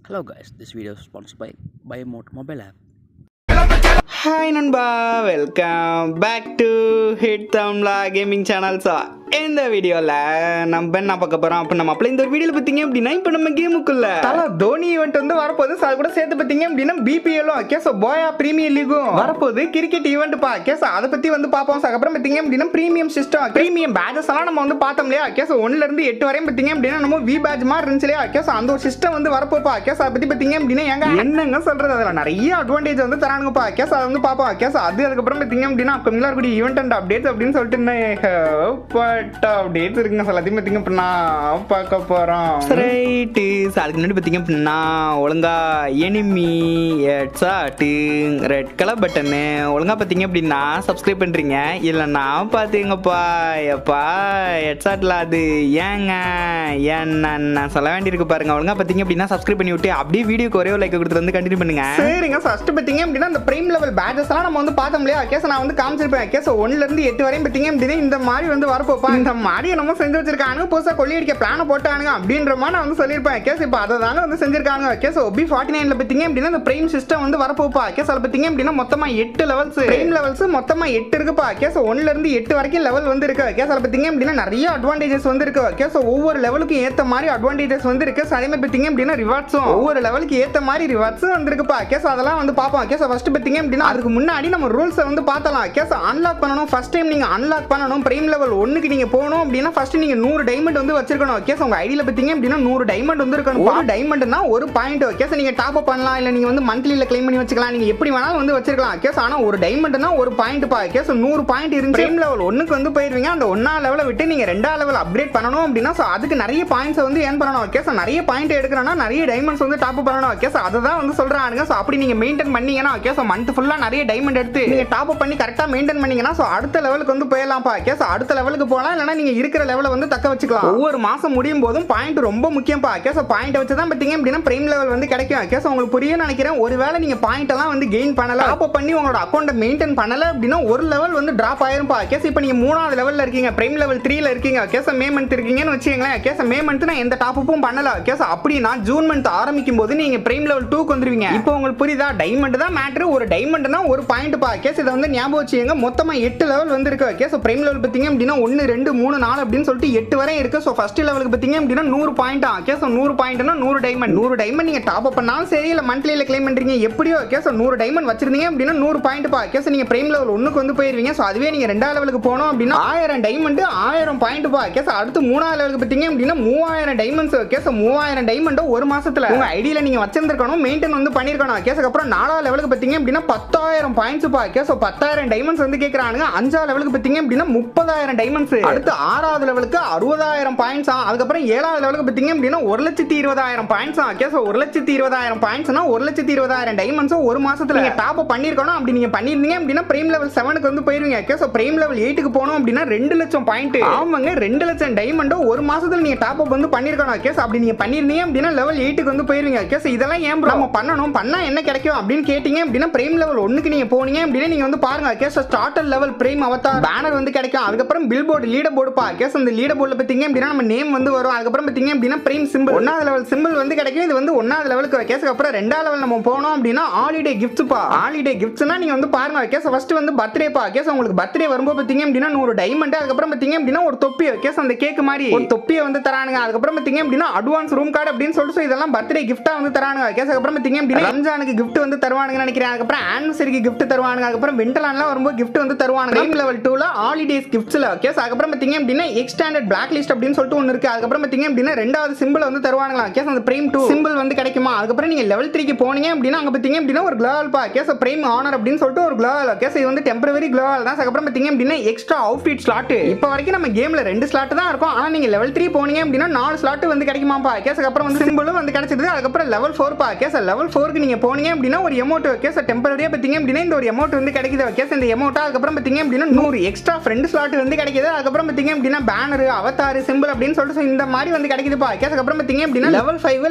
Hello guys, this video is sponsored by Buyamode mobile app. Hi நண்பா, welcome back to hit Tamizha gaming சேனல்ஸா. இந்த வீடியோவில் நம்ம என்ன பார்க்க போகிறோம் அப்போ நம்ம அப்போ இந்த ஒரு வீடியோவில் பார்த்தீங்க அப்படின்னா இப்போ நம்ம கேமுக்குள்ள தோனி ஈவெண்ட் வந்து வரப்போகுது. ஸோ அது கூட சேர்த்து பார்த்தீங்க அப்படின்னா பிபிஎல்லும் கேஸ் போயா பிரீமியர் லீகும் வரப்போகுது. கிரிக்கெட் ஈவெண்ட் கேஸ் அதை பற்றி வந்து பார்ப்போம். ஸோ அதுக்கப்புறம் பார்த்தீங்க அப்படின்னா ப்ரீமியம் சிஸ்டம் ப்ரீமியம் பேட்சஸ் எல்லாம் நம்ம வந்து பார்த்தோம் இல்லையா கேஸ் 1லேருந்து 8 வரையும் பார்த்தீங்க அப்படின்னா நம்ம வி பேட்ச் மாதிரி இருந்துச்சு இல்லையா கேஸ் அந்த ஒரு சிஸ்டம் வந்து வரப்போப்பா கேஸ் அதை பற்றி பார்த்தீங்க அப்படின்னா எங்க என்னங்க சொல்கிறது அதில் நிறைய அட்வான்டேஜ் வந்து தரானுங்கப்பா கேஸ் அதை வந்து பார்ப்போம் கேஸ் அது அதுக்கப்புறம் பார்த்தீங்க அப்படின்னா கம்மியாக இருக்கக்கூடிய ஈவெண்ட் அண்ட் அப்டேட்ஸ் அப்படின்னு சொல்லிட்டு அப்டேட்ஸ் இருக்குங்க. எல்லாத்தையும் பார்த்தீங்க அப்படின்னா பார்க்க போகிறோம். ரைட்டு, அதுக்கு முன்னாடி பார்த்தீங்க அப்படின்னா ஒழுங்கா enemy headshot red colour button ஒழுங்கா பார்த்தீங்க அப்படின்னா சப்ஸ்கிரைப் பண்ணுறீங்க. இல்லைன்னா பார்த்துங்கப்பா எப்பா ஹெட்ஷாட்டில் அது ஏங்க என்ன சொல்ல வேண்டியிருக்கு பாருங்க. ஒழுங்கா பார்த்தீங்க அப்படின்னா சப்ஸ்கிரைப் பண்ணி விட்டு அப்படியே வீடியோக்கு ஒரே ஒரு லைக் கொடுத்து வந்து கண்டினியூ பண்ணுங்க. சரிங்க, ஃபர்ஸ்ட் பார்த்தீங்க அப்படின்னா அந்த பிரைம் லெவல் பேட்சஸ் எல்லாம் நம்ம வந்து பார்த்தோம் இல்லையா கேஸ் நான் வந்து காமிச்சிருப்பேன் கேஸ் 1லேருந்து 8 வரையும் பார்த்தீங்க அப்படின்னா இந்த மாதிரி வந்து வரப்போப்பா இந்த மாதிரி நம்ம செஞ்சு வச்சிருக்காங்க. புதுசாக கொள்ளையடிக்க பிளான போட்டானுங்க அப்படின்ற மாதிரி நான் வந்து சொல்லியிருப்பேன் கேஸ். இப்போ அதை தாங்க வந்து செஞ்சிருக்காங்க கேஸ். OB49ல பார்த்தீங்க அப்படின்னா இந்த பிரைம் சிஸ்டம் வந்து வரப்போப்பா கேஸ். அதில் பார்த்தீங்க அப்படின்னா மொத்தமாக 8 லெவல்ஸ் பிரைம் லெவல்ஸ் மொத்தமாக 8 இருக்குப்பா கேஸ். 1லேருந்து 8 வரைக்கும் லெவல் வந்து இருக்கு கேஸ். அதில் பார்த்தீங்க அப்படின்னா நிறைய அட்வான்டேஜஸ் வந்து இருக்கு கேஸ். ஒவ்வொரு லெவலுக்கு ஏற்ற மாதிரி அட்வான்டேஜஸ் வந்து இருக்கு. அதே மாதிரி பார்த்தீங்க அப்படின்னா ரிவார்ட்ஸும் ஒவ்வொரு லெவலுக்கு ஏற்ற மாதிரி ரிவார்ட்ஸும் வந்து இருக்குப்பா கேஸ். அதெல்லாம் வந்து பார்ப்போம் கேஸ். ஃபர்ஸ்ட் பார்த்தீங்க அப்படின்னா அதுக்கு முன்னாடி நம்ம ரூல்ஸை வந்து பார்த்தலாம் கேஸ். அன்லாக் பண்ணணும். ஃபர்ஸ்ட் டைம் நீங்க அன்லாக் பண்ணணும் பிரைம் லெவல் 1க்கு நீங்க போகணும் அப்படின்னா ஃபர்ஸ்ட் நீங்க 100 டைமண்ட் வந்து வச்சிருக்கணும் கேஸ். உங்க ஐடியில பார்த்தீங்க அப்படின்னா 100 டைமண்ட் வந்து இருக்கணும். ஒரு டைமண்ட்னா ஒரு பாயிண்ட் கேஸ். நீங்க டாப் அப் பண்ணலாம், இல்ல நீங்க வந்து மந்த்லில கிளைம் பண்ணி வச்சுக்கலாம், நீங்க எப்படி வேணாலும் வந்து வச்சிருக்கலாம் கேஸ். ஆனா ஒரு டைமண்ட்னா ஒரு பாயிண்ட் பா கேஸ். 100 பாயிண்ட் இருந்து பிரைம் லெவல் 1க்கு வந்து போயிருவீங்க. அந்த 1ஆம் லெவலை விட்டு நீங்க 2ஆம் லெவல் அப்கிரேட் பண்ணணும் அப்படின்னா அதுக்கு நிறைய பாயிண்ட்ஸ் வந்து ஏர்ன் பண்ணணும் கேஸ். நிறைய பாயிண்ட் எடுக்கணும்னா நிறைய டைமண்ட்ஸ் வந்து டாப் அப் பண்ணணும் கேஸ். அதை தான் வந்து சொல்றாங்க. சோ அப்படி நீங்க மெயின்டைன் பண்ணீங்கன்னா கேஸ் மந்த் ஃபுல்லா நிறைய டைமண்ட் எடுத்து நீங்க டாப் அப் பண்ணி கரெக்டா மெயின்டைன் பண்ணீங்கன்னா சோ அடுத்த லெவலுக்கு வந்து போயிடலாம் பா கேஸ். அடுத்த லெவலுக்கு போலாம், இல்லனா நீங்க இருக்கிற லெவலை வந்து தக்க வச்சுக்கலாம். ஒவ்வொரு மாசம் முடியும் போதும் பாயிண்ட் ரொம்ப முக்கியம் பா கேஸ். பாயிண்ட் வச்சு தான் பாத்தீங்க அப்படின்னா பிரைம் லெவல் வந்து கிடைக்கும் கேஸ். உங்களுக்கு புரியும் நினைக்கிறேன். ஒருவேளை நீங்க பாயிண்ட் எல்லாம் வந்து கெயின் பண்ணல, டாப் அப் பண்ணி உங்களோட அக்கௌண்ட்டை மெயின்டைன் பண்ணல அப்படின்னா ஒரு லெவல் வந்து டிராப் ஆயிரும் பா கேஸ். இப்போ நீங்க 3ஆவது லெவல்ல இருக்கீங்க, பிரைம் லெவல் 3ல இருக்கீங்க கேஸ். மே மந்த் இருக்கீங்கன்னு வச்சுக்கங்களேன் கேஸ். மே மந்த் நான் எந்த டாப் அப்பும் பண்ணல கேஸ். அப்படின்னா ஜூன் மந்த் ஆரம்பிக்கும் போது நீங்க பிரைம் லெவல் 2க்கு வந்துருவீங்க. இப்போ உங்களுக்கு புரியுதா? டைமண்ட் தான் மேட்டர். ஒரு டைமண்ட்னா ஒரு பாயிண்ட் பா கேஸ். இதை வந்து ஞாபகம் வச்சுங்க. மொத்தமா 8 லெவல் வந்து இருக்கு கேஸ். பிரைம் லெவல் பாத்தீங்க அப்படின்னா 1 2 3 4 அப்படின்னு சொல்லிட்டு 8 வரை இருக்கு. சோ ஃபர்ஸ்ட் லெவலுக்கு பாத்தீங்க அப்படின்னா 100 பாயிண்ட் கேஸ். 100 பாயிண்ட்னா 100 டைமண்ட். 100 டைமண்ட் நீங்க டாப் அப் பண்ணாலும் சரி, இல்ல மந்த்லில கிளைம் பண்றீங்க எப்படியோ கேஸ். 100 டைமண்ட் வச்சிருந்தீங்க அப்படின்னா 100 பாயிண்ட் பா கேஸ். நீங்க பிரைம் லெவல் 1க்கு வந்து போயிருவீங்க. சோ அதுவே நீங்க 2ஆம் லெவலுக்கு போனோம் அப்படின்னா 1000 டைமண்ட் 1000 பாயிண்ட் பா கேஸ். அடுத்து 3ஆம் லெவலுக்கு பாத்தீங்க அப்படின்னா 3000 டைமண்ட்ஸ் கேஸ். 3000 டைமண்ட் ஒரு மாசத்துல உங்க ஐடியில நீங்க வச்சிருந்திருக்கணும், மெயின்டைன் வந்து பண்ணிருக்கணும் கேஸ். அப்புறம் 4ஆம் லெவலுக்கு பாத்தீங்க அப்படின்னா 10000 பாயிண்ட்ஸ் பா கேஸ். 10000 டைமண்ட்ஸ் வந்து கேக்குறானுங்க. 5ஆம் லெவலுக்கு பாத்தீங்க அப்படின்னா 30000 டைமண்ட்ஸ். அடுத்து 6ஆவது லெவலுக்கு 60000 பாயிண்ட்ஸ். அதுக்கப்புறம் 7ஆவது லெவலுக்கு பாத்தீங்க அப்படின்னா 1,20,000 பாயிண்ட்ஸ் கேஸ். 1,20,000 பாயிண்ட்ஸ்னா 1,20,000 டைமண்ட்ஸ் ஒரு மாசத்துல நீங்க டாப் அப் பண்ணிருக்கணும். அப்படி நீங்க பண்ணிருந்தீங்க அப்படின்னா பிரைம் லெவல் 7க்கு வந்து போயிருவீங்க கேஸ். பிரைம் லெவல் 8க்கு போனோம் அப்படின்னா 2 லட்சம் பாயிண்ட். ஆமாங்க, 2 லட்சம் டைமண்ட் ஒரு மாசத்துல நீங்க டாப் அப் வந்து பண்ணிருக்கணும் கேஸ். அப்படி நீங்க பண்ணிருந்தீங்க அப்படின்னா லெவல் 8க்கு வந்து போயிருவீங்க கேஸ். இதெல்லாம் ஏன் நம்ம பண்ணணும், பண்ணா என்ன கிடைக்கும் அப்படின்னு கேட்டீங்க அப்படின்னா பிரைம் லெவல் 1க்கு நீங்க போனீங்க அப்படின்னா நீங்க வந்து பாருங்க guys. Starter level prime avatar banner வந்து கிடைக்கும். அதுக்கப்புறம் பில் போர்டு லீடர் போர்டு பா கேஸ். அந்த லீடர் போர்டுல பாத்தீங்க அப்படின்னா நம்ம நேம் வந்து வரும். அதுக்கப்புறம் பாத்தீங்க அப்படின்னா பிரைம் சிம்பிள் 1ஆவது லெவல் சிம்பிள் வந்து கிடைக்கும். இது வந்து 1ஆவது லெவலுக்கு கேஸ். அப்புறம் 2ஆவது லெவல் நம்ம போனோம் அப்படின்னா ஹாலிடே கிஃப்ட்ஸ் பா. ஹாலிடே கிஃப்ட்ஸ்னா நீங்க வந்து பாருங்க கேஸ். ஃபர்ஸ்ட் வந்து பர்த்டே பா கேஸ். உங்களுக்கு பர்த்டே வரும்போது பாத்தீங்க அப்படின்னா 100 டைமண்ட். அதுக்கப்புறம் பாத்தீங்க அப்படின்னா ஒரு தொப்பி கேஸ். அந்த கேக் மாதிரி ஒரு தொப்பியை வந்து தரானுங்க. அதுக்கப்புறம் பாத்தீங்க அப்படின்னா அட்வான்ஸ் ரூம் கார்டு அப்படின்னு சொல்லிட்டு இதெல்லாம் பர்த்டே கிஃப்டா வந்து தரானுங்க கேஸ். அதுக்கப்புறம் பாத்தீங்க அப்படின்னா ரம்ஜானுக்கு கிஃப்ட் வந்து தருவானுங்க நினைக்கிறேன். அதுக்கப்புறம் ஆனிவர்சரிக்கு கிஃப்ட் தருவானுங்க. அதுக்கப்புறம் விண்டர்லாண்ட்ல வரும்போது கிஃப்ட் வந்து தருவானுங்க. பிரைம் லெவல் 2ல ஹாலிடேஸ் கிஃப்ட்ஸ்ல கேஸ். அதுக்கப்புறம் பாத்தீங்க அப்படின்னா எக்ஸ்டாண்டட் பிளாக் லிஸ்ட் அப்படின்னு சொல்லிட்டு ஒன்னு இருக்கு. அதுக்கப்புறம் பாத்தீங்க அப்படின்னா 2வது சிம்பிள் வந்து தருவானுங்களா கேஸ். அந்த பிரைம் 2 சிம்பிள் வந்து கிடைக்குமா. அதுக்கப்புறம் நீங்க லெவல் 3க்கு போனீங்க அப்படின்னா அங்க பாத்தீங்க அப்படின்னா ஒரு குளோவல் பா கேஸ். பிரைம் ஆனர் அப்படின்னு சொல்லிட்டு ஒரு குளோவல் கேஸ். இது வந்து டெம்பரரி குளோவல் தான். அதுக்கப்புறம் பாத்தீங்க அப்படின்னா எக்ஸ்ட்ரா அவுட்ஃபிட் ஸ்லாட். இப்போ வரைக்கும் நம்ம கேம்ல 2 ஸ்லாட் தான் இருக்கும். ஆனா நீங்க லெவல் 3 போனீங்க அப்படின்னா 4 ஸ்லாட் வந்து கிடைக்குமா பா கேஸ். அதுக்கப்புறம் வந்து சிம்பிளும் வந்து கிடைச்சது. அதுக்கப்புறம் லெவல் 4 பா கேஸ். லெவல் 4க்கு நீங்க போனீங்க அப்படின்னா ஒரு எமௌண்ட் கேஸ். டெம்பரரியா பாத்தீங்க அப்படின்னா இந்த ஒரு எமௌண்ட் வந்து கிடைக்குது கேஸ். இந்த எமௌண்ட் அதுக்கப்புறம் பாத்தீங்க அப்படின்னா 100 எக்ஸ்ட்ரா ஃப்ரெண்ட் ஸ்லாட் வந்து கிடைக்குது. அதுக்கப்புறம் அதுக்கப்புறம் பார்த்தீங்க அப்படின்னா பேனர் அவதார் சிம்பிள் அப்படின்னு சொல்லிட்டு இந்த மாதிரி வந்து கிடைக்குதுப்பா. அதுக்கப்புறம் பார்த்தீங்க அப்படின்னா லெவல்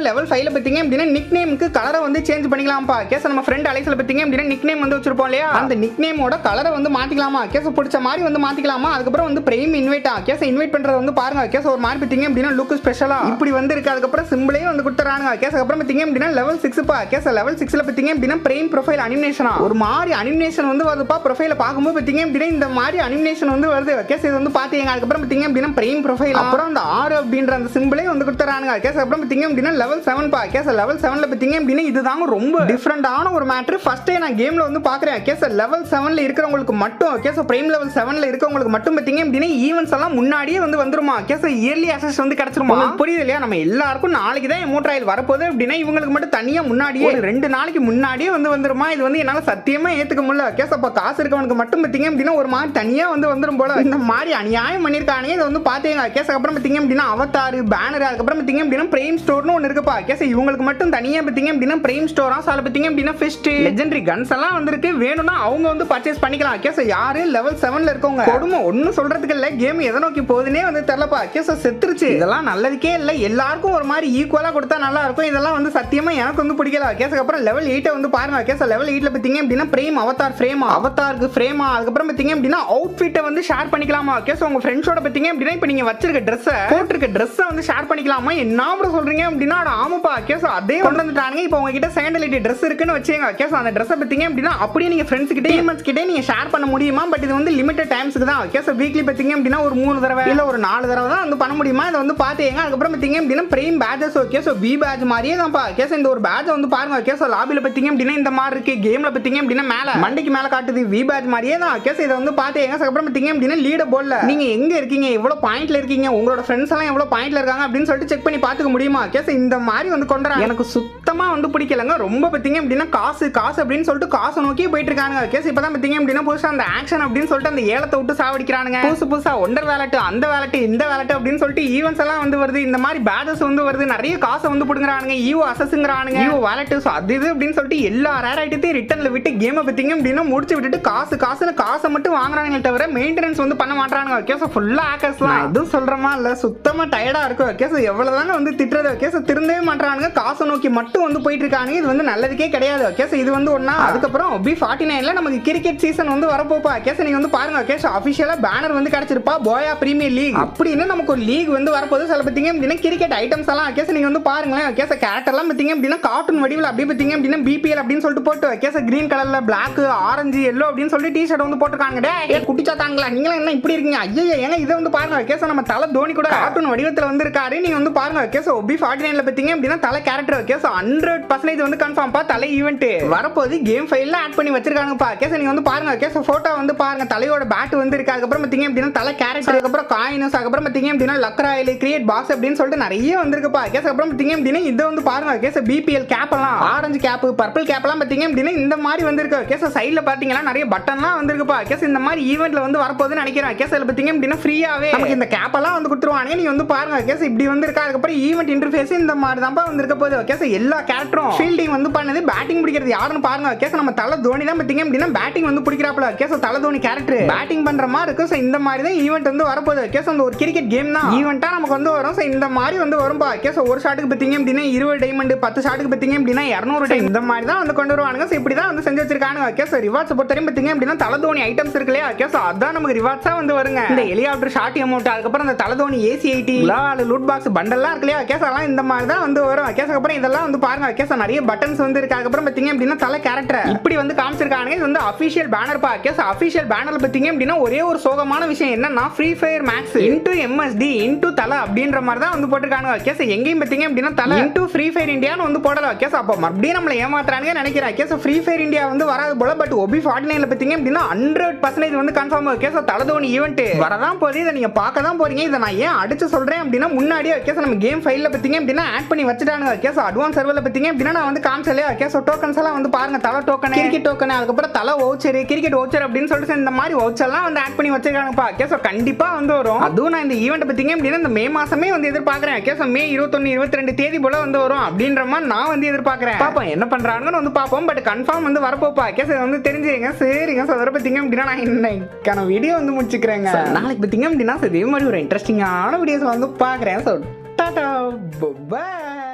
5ல பார்த்தீங்க அப்படின்னா நிக் நேமுக்கு கலரை வந்து சேஞ்ச் பண்ணிக்கலாம்ப்பா. நம்ம ஃப்ரெண்ட் அலைஸ்ல பார்த்தீங்க அப்படின்னா நிக் நேம் வந்து வச்சிருப்போம் இல்லையா, அந்த நிக் நேமோட கலரை வந்து மாத்திக்கலாமா, பிடிச்ச மாதிரி வந்து மாத்திக்கலாமா. அதுக்கப்புறம் வந்து பிரைம் இன்வைட் இன்வைட் பண்றது வந்து பாருங்க ஒரு மாதிரி பார்த்தீங்க அப்படின்னா லுக் ஸ்பெஷலா இப்படி வந்து இருக்கு. அதுக்கப்புறம் சிம்பிளே வந்து கொடுத்துறாங்க. அதுக்கப்புறம் பார்த்தீங்க அப்படின்னா லெவல் 6பா. லெவல் 6ல பார்த்தீங்க அப்படின்னா பிரைம் ப்ரொஃபைல் அனிமேஷனா ஒரு மாதிரி அனிமேஷன் வந்து வருதுப்பா. ப்ரொஃபைல பார்க்கும்போது பார்த்தீங்க அப்படின்னா இந்த மாதிரி அனிமேஷன் வந்து வருது. இது வந்து பாத்தீங்க. அதுக்கப்புறம் பார்த்தீங்க அப்படின்னா பிரைம் ப்ரொஃபைல் அப்புறம் அந்த 6 அப்படின்ற அந்த சிம்பிளே வந்து கொடுத்துறாங்க. அதுக்கப்புறம் பார்த்தீங்க அப்படின்னா லெவல் 7பா. லெவல் 7ல பார்த்தீங்க அப்படின்னா இதுதாங்க ரொம்ப டிஃபரெண்டான ஒரு மேட்டர். ஃபர்ஸ்ட் நான் கேம்ல வந்து பாக்குறேன். லெவல் 7ல இருக்கிறவங்களுக்கு மட்டும் பிரைம் லெவல் 7ல இருக்கிறவங்களுக்கு மட்டும் பார்த்தீங்க அப்படின்னா ஈவென்ட்ஸ் எல்லாம் முன்னாடியே வந்து வந்துருமா. இயர்லி அக்சஸ் வந்து கிடைச்சிருமா. புரியுது இல்லையா? நம்ம எல்லாருக்கும் நாளைக்கு தான் எமோட் ராயல் வரப்போகுது அப்படின்னா இவங்களுக்கு மட்டும் தனியா முன்னாடியே 2 நாளைக்கு முன்னாடியே வந்து வந்துருமா. இது வந்து என்னால சத்தியமா ஏத்துக்க முடியல. அப்ப காசு இருக்கவனுக்கு மட்டும் பார்த்தீங்க அப்படின்னா ஒரு மாதிரி தனியா வந்து வந்துரும் போல. இந்த மாதிரி அநியாயம் பண்ணிருக்கானே. இதை வந்து பாத்தீங்க. அப்புறம் பார்த்தீங்க அப்படின்னா அவதார் பேனர் அதுக்கப்புறம் பார்த்தீங்க அப்படின்னா பிரைம் ஸ்டோர்னு ஒன்னு இருக்குப்பா. இவங்களுக்கு மட்டும் தனியா பார்த்தீங்க அப்படின்னா பிரைம் ஸ்டோரா சால பார்த்தீங்க அப்படின்னா ஃபெஸ்ட் லெஜெண்டரி கன்ஸ் எல்லாம் வந்திருக்கு. வேணும்னா அவங்க வந்து பர்ச்சேஸ் பண்ணிக்கலாம். யாரு லெவல் 7ல இருக்கவங்க கொடுமை ஒன்னும் சொல்றதுக்கு இல்ல. கேம் எதை நோக்கி போகுதுன்னே வந்து தெரியலப்பா. செத்துருச்சு. இதெல்லாம் நல்லதுக்கே இல்ல. எல்லாருக்கும் ஒரு மாதிரி ஈக்குவலா கொடுத்தா நல்லா இருக்கும். இதெல்லாம் வந்து சத்தியமா எனக்கு வந்து பிடிக்கல. அப்புறம் லெவல் 8 வந்து பாருங்க. லெவல் 8ல பார்த்தீங்க அப்படின்னா பிரைம் அவதார் ஃப்ரேமா அவதாருக்கு ஃப்ரேமா அதுக்கப்புறம் பார்த்தீங்க அப்படின்னா அவுட்ஃபிட்டை வந்து ஷேர் பண்ணிக்கலாமா. உங்க ஃப்ரெண்ட்ஸோட பார்த்தீங்க அப்படின்னா இப்போ நீங்க வச்சிருக்க ட்ரெஸ் போட்டிருக்க ட்ரெஸ் வந்து ஷேர் பண்ணிக்கலாமா. என்ன சொல்றீங்க அப்படின்னா ஆமாப்பா. அதே கொண்டு வந்துட்டாங்க. இப்போ உங்ககிட்ட செகண்ட் ட்ரெஸ் இருக்குன்னு வச்சுங்க. அந்த ட்ரெஸ் பார்த்தீங்க அப்படின்னா அப்படியே நீங்க ஃப்ரெண்ட்ஸ் கிட்ட டீம்மேட்ஸ் கிட்ட நீங்க ஷேர் பண்ண முடியுமா. பட் இது வந்து லிமிட்டட் டைம்ஸ்க்கு தான். வீக்லி பார்த்தீங்க அப்படின்னா ஒரு 3 தடவை இல்ல ஒரு 4 தடவை தான் வந்து பண்ண முடியுமா. இதை வந்து பாத்தீங்க. அதுக்கப்புறம் பார்த்தீங்க அப்படின்னா பிரைம் பேட்ஜஸ் வி பேட்ஜ் மாதிரியே தான்ப்பா. இந்த ஒரு பேட்ஜ் வந்து பாருங்க. லாபில பார்த்தீங்க அப்படின்னா இந்த மாதிரி இருக்கு. கேம்ல பார்த்தீங்க அப்படின்னா மேல மண்டைக்கு மேல காட்டுது வி பேட்ஜ் மாதிரியே தான். இதை வந்து பாத்தீங்க. அதுக்கப்புறம் பார்த்தீங்க அப்படின்னா லீடர் போர்ட்ல நீங்க எங்க இருக்கீங்க, எவ்வளவு பாயிண்ட்ல இருக்கீங்க, உங்களோட ஃப்ரெண்ட்ஸ் எல்லாம் எவ்வளவு பாயிண்ட்ல இருக்காங்க அப்படின்னு சொல்லிட்டு செக் பண்ணி பாத்துக்க முடியுமா. இந்த மாதிரி வந்து கொண்டுறாங்க. எனக்கு சுத்தமா வந்து பிடிக்கலங்க. ரொம்ப பார்த்தீங்க அப்படின்னா காசு அப்படின்னு சொல்லிட்டு காசை நோக்கி போயிட்டு இருக்காங்க. இப்பதான் பார்த்தீங்க அப்படின்னா புதுசா அந்த ஆக்ஷன் அப்படின்னு சொல்லிட்டு அந்த ஏலத்தை விட்டு சாவடிக்கிறானுங்க. புதுசா ஒண்டர் வேலட் அந்த வேலட் இந்த வேலட் அப்படின்னு சொல்லிட்டு ஈவென்ட்ஸ் எல்லாம் வந்து வருது. இந்த மாதிரி பேடஸ் வந்து வருது. நிறைய காசை வந்து புடுங்குறானுங்க. ஈவோ அசஸ்ங்கறானுங்க. ஈவோ வேலட் அது இது அப்படின்னு சொல்லிட்டு எல்லா ரேர் ஐட்டத்தையும் ரிட்டர்ன்ல விட்டு கேமை பார்த்தீங்க அப்படின்னா முடிச்சு விட்டுட்டு காசுன்னு காசை மட்டும் வாங்குறாங்க தவிர மெயின்டெனன்ஸ் வந்து பண்ண மாட்டானுங்க. ஃபுல்லா ஹேக்கர்ஸ்லாம் எதுவும் சொல்றமா இல்ல. சுத்தமா டயர்டா இருக்கும். எவ்வளவுதாங்க வந்து திட்டுறது. திருந்தவே மாட்டானுங்க. காசை நோக்கி மட்டும் வந்து போயிட்டு இருக்காங்க. இது வந்து நல்லதுக்கே கிடையாது. இது வந்து ஒண்ணா. அதுக்கப்புறம் B49ல நமக்கு கிரிக்கெட் சீசன் வந்து வரப்போப்பா. நீங்க வந்து பாருங்க. அபிஷியலா பேனர் வந்து கிடைச்சிருப்பா. போயா பிரீமியர் லீக் அப்படின்னு நமக்கு ஒரு லீக் வந்து வரப்போகுது. சில பார்த்தீங்க அப்படின்னா கிரிக்கெட் ஐட்டம்ஸ் எல்லாம் நீங்க வந்து பாருங்களேன். கேரக்டர்லாம் பார்த்தீங்க அப்படின்னா கார்ட்டூன் வடிவில் அப்படி பார்த்தீங்க அப்படின்னா BPL அப்படின்னு சொல்லிட்டு போட்டு கிரீன் கலர்ல பிளாக் ஆரஞ்சு எல்லோ அப்படின்னு சொல்லிட்டு டி-ஷர்ட் வந்து போட்டுருக்காங்க. குட்டிச்சாத்தாங்களா நீங்களா என்ன இப்படி இருக்கீங்க? ஐயோ ஏங்க இதை வந்து பாருங்க. நம்ம தலை தோனி கூட கார்ட்டூன் வடிவத்தில் வந்து இருக்காரு. நீங்க வந்து பாருங்க. B49ல பார்த்தீங்க அப்படின்னா தலை கேரக்டர் 100% வந்து கன்ஃபார்ம் பா. தலை ஈவென்ட் வரப்போது கேம் ஃபைல்ல ஆட் பண்ணி வச்சிருக்காங்கப்பா. நீங்க வந்து பாருங்க. போட்டோ வந்து பாருங்க. தலையோட பேட் வந்து இருக்கு. அதுக்கப்புறம் பார்த்தீங்க அப்படின்னா தலை கேரக்டர் அதுக்கப்புறம் காயின்ஸ் அதுக்கப்புறம் பார்த்தீங்க அப்படின்னா லக்ராயில் கிரியேட் பாக்ஸ் அப்படின்னு சொல்லிட்டு நிறைய வந்திருக்குப்பா. அப்புறம் பார்த்தீங்க அப்படின்னா இதை வந்து பாருங்க. BPL கேப் எல்லாம் ஆரஞ்சு கேப் பர்பிள் கேப் எல்லாம் பார்த்தீங்க அப்படின்னா இந்த மாதிரி வந்திருக்கு. சைடுல பாத்தீங்கன்னா நிறைய பட்டன்லாம் வந்திருக்குப்பா. இந்த மாதிரி ஈவென்ட்ல வந்து வரப்போகுதுன்னு நினைக்கிறேன். இதுல பார்த்தீங்க அப்படின்னா ஃப்ரீயாவே நமக்கு இந்த கேப் எல்லாம் வந்து கொடுத்துருவாங்க. நீங்க வந்து பாருங்க. இப்படி வந்து இருக்கா. அதுக்கப்புறம் ஈவென்ட் இன்டர்ஃபேஸ் இந்த மாதிரி தான் வந்திருக்க போகுது. எல்லா கேரக்டரும் ஃபீல்டிங் வந்து பண்ணது. பேட்டிங் பிடிக்கிறது யாருன்னு பாருங்க. நம்ம தலை தோனி தான் பார்த்தீங்க அப்படின்னா பேட்டிங் வந்து பிடிக்கிறாப்ல. தலை தோனி கேரக்டர் பேட்டிங் பண்ற மாதிரி இருக்கு. இந்த மாதிரி தான் ஈவென்ட் வந்து வரப்போகுது. அந்த ஒரு கிரிக்கெட் கேம் தான் ஈவென்ட்டா நமக்கு வந்து வரும். இந்த மாதிரி வந்து வரும்பா. ஒரு ஷாட்டுக்கு பார்த்தீங்க அப்படின்னா 20 டைமண்ட் 10 ஷாட்டுக்கு பார்த்தீங்க அப்படின்னா 200 டைம் இந்த மாதிரி தான் வந்து கொண்டு வருவானுங்க. இப்படி தான் வந்து செஞ்சு வச்சிருக்கானுங்க. ரிவார்ட்ஸ் பொறுத்தவரையும் பார்த்தீங்க அப்படின்னா தலை தோனி ஐட்டம்ஸ் இருக்கு இல்லையா. அதான் நமக்கு ரிவார்ட்ஸா வந்து வருங்க. இந்த ஹெலிகாப்டர் ஷாட் அமௌண்ட் அதுக்கப்புறம் இந்த தலை தோனி AC-80 லூட் பாக்ஸ் பண்டல்லாம் இருக்கு இல்லையா. அதெல்லாம் இந்த மாதிரி தான் வந்து வரும். அப்புறம் இதெல்லாம் வந்து பாருங்க. நிறைய பட்டன்ஸ் வந்து இருக்கு. அதுக்கப்புறம் பார்த்தீங்க அப்படின்னா தலை கேரக்டர் இப்படி வந்து காமிச்சிருக்கானுங்க. இது வந்து அபிஷியல் பேனர் பா. அபிஷியல் பேனர்ல பார்த்தீங்க அப்படின்னா ஒரே ஒரு சோகமான விஷயம் என்னன்னா free fire max into MSD into தலை அப்படின்ற மாதிரி தான் வந்து போட்டுருக்கானுங்க. எங்கேயும் பார்த்தீங்க அப்படின்னா தலை இன்டு ஃப்ரீ ஃபயர் இந்தியான்னு வந்து போடல. அப்போ மறுபடியும் நம்மள ஏமாத்துறானுங்க நினைக்கிறேன். ஃப்ரீ ஃபயர் இந்தியா வந்து வராது போல. பட் OB49ல பார்த்தீங்க அப்படின்னா 100% வந்து கன்ஃபார்ம். தலை தோனி ஈவென்ட் வரதான் போகுது. இதை நீங்க பார்க்க தான் போறீங்க. இதை நான் ஏன் அடிச்சு சொல்றேன் அப்படின்னா முன்னாடியே நம்ம கேம் ஃபைல்ல பார்த்தீங்க அப்படின்னா ஆட் பண்ணி வச்சுட்டானுங்க. அட்வான்ஸ் சர்வர்ல பார்த்தீங்க அப்படின்னா நான் வந்து காமிச்சலையா. டோக்கன்ஸ் எல்லாம் வந்து பாருங்க. தலை டோக்கன் கிரிக்கெட் டோக்கன் அதுக்கப்புறம் தலை வவுச்சர் கிரிக்கெட் வவுச்சர் அப்படின்னு சொல்லிட்டு இந்த மாதிரி வவுச்சர்லாம் வந்து ஆட் பண்ணி வச்சிருக்காங்கப்பா. கண்டிப்பா வந்து வரும். அதுவும் நான் இந்த ஈவெண்ட் பார்த்தீங்க அப்படின்னா இந்த மே மாசமே வந்து எதிர்பார்க்கிறேன். மே 21 22 தேதி போல வந்து வரும் அப்படின்ற மாதிரி நான் வந்து எதிர்பார்க்கிறேன். பாப்போம் என்ன பண்றாங்கன்னு வந்து பாப்போம். பட் கன்ஃபார்ம் வந்து வரப்போப்பா. வந்து தெரிஞ்சுங்க. சரிங்க. அதோட பார்த்தீங்க அப்படின்னா நான் இன்னைக்கான வீடியோ வந்து முடிச்சுக்கிறேங்க. நாளைக்கு பார்த்தீங்க அப்படின்னா இதே மாதிரி ஒரு இன்ட்ரெஸ்டிங்கான வீடியோஸ் வந்து பார்க்குறேன். ஸோ டாடா பாய்.